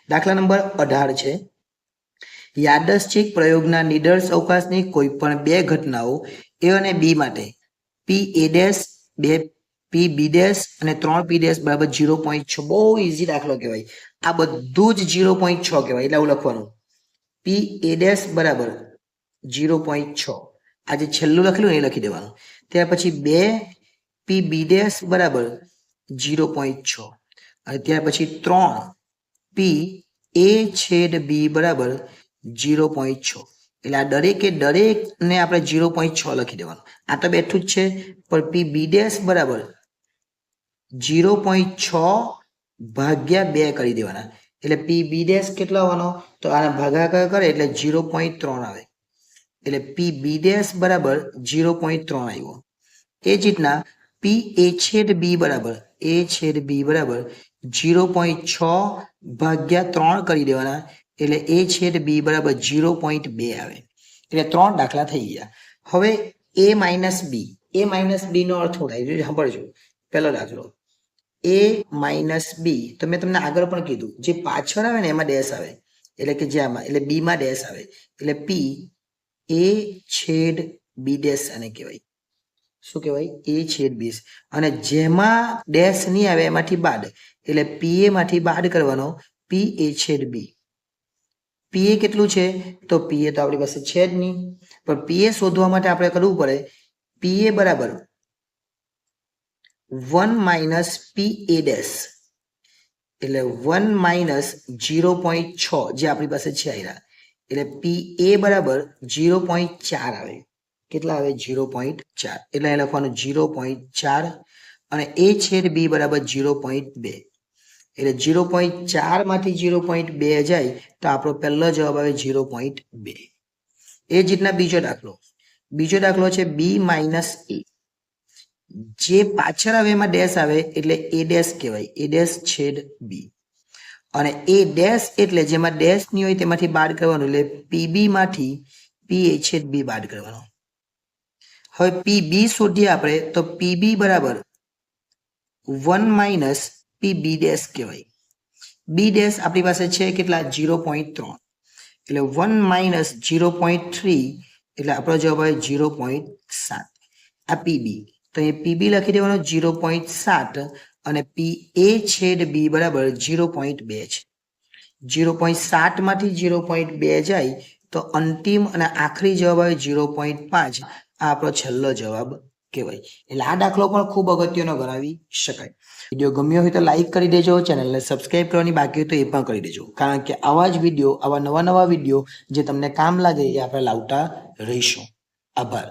દાખલા નંબર 18 છે યાદચ્છિક પ્રયોગના નિડર અવકાશની કોઈ પણ બે ઘટનાઓ A અને B માટે P(a') 2 P(b') અને 3P' બરાબર 0.6 બહુ ઈઝી દાખલો કહેવાય આ બધું જ 0.6 કહેવાય એટલે આવું લખવાનું P(a') બરાબર 0.6 આ જે છેલ્લું લખેલું એ લખી દેવાનું ત્યાર પછી 2 P(b') બરાબર 0.6 અને ત્યાર પછી 3 P(a/b) બરાબર 0.6 એટલે આ દરેકને આપણે 0.6 લખી દેવાનું આ તો બેઠું જ છે પણ P(b') બરાબર 0.6 ભાગ્યા 2 કરી દેવાના એટલે P(b') કેટલો આવવાનો તો આના ભાગાકાર કરે એટલે 0.3 આવે એટલે P(b') બરાબર 0.3 આવ્યો એ જ રીતના P(a/b) બરાબર a/b બરાબર 0.6 ભાગ્યા 3 કરી દેવાના એટલે a/b બરાબર 0.2 આવે એટલે 3 દાખલા થઈ ગયા હવે a-b નો અર્થ શું થાય સાંભળજો પહેલો દાખલો a-b તો મેં તમને આગળ પણ કીધું જે પાછળ આવે ને એમાં ડેશ આવે એટલે કે જે આમાં એટલે b માં ડેશ આવે એટલે P(a/b' આને કહેવાય શું કહેવાય a/b અને જેમાં ડેશ નહીં આવે એમાંથી બાદ એટલે PA માંથી બાદ કરવાનો P(a/b PA કેટલું છે તો PA તો આપણી પાસે છે જ નહીં પણ PA શોધવા માટે આપણે કરવું પડે PA બરાબર 1 માઇનસ PA' એટલે 1 માઇનસ 0.6 જે આપણી પાસે છે આયરા એટલે PA બરાબર 0.4 આવે કેટલા આવે 0.4 એટલે અહીં લખવાનું 0.4 અને a/b બરાબર 0.2 એટલે 0.4 માંથી 0.2 જાય તો આપણો પહેલો જવાબ આવે 0.2 એ જ રીતના બીજો દાખલો છે B-a જે પાછળ આવે એમાં ડેશ આવે એટલે a' કહેવાય a'/b અને a' એટલે જેમાં ડેશ નહીં હોય તેમાંથી બાદ કરવાનું એટલે PB માંથી P(a/b બાદ કરવાનો હવે PB શોધીએ આપણે તો PB બરાબર 1 માઇનસ PB' કહેવાય B' આપણી પાસે છે કેટલા 0.3 એટલે 1 માઇનસ 0.3 એટલે આપણો જવાબ આવે 0.7 આ PB તો એ PB લખી દેવાનો 0.7 અને P(a/b બરાબર 0.2 છે 0.7 માંથી 0.2 જાય તો અંતિમ અને આખરી જવાબ આવે 0.5 આ આપણો છેલ્લો જવાબ કહેવાય એટલે આ દાખલો પણ ખૂબ અગત્યનો ગણાવી શકાય વિડીયો ગમ્યો હોય તો લાઈક કરી દેજો ચેનલને સબસ્ક્રાઇબ કરવાની બાકી હોય તો એ પણ કરી દેજો કારણ કે આવા જ વિડીયો આવા નવા વિડીયો જે તમને કામ લાગે એ આપણે લાવતા રહીશું આભાર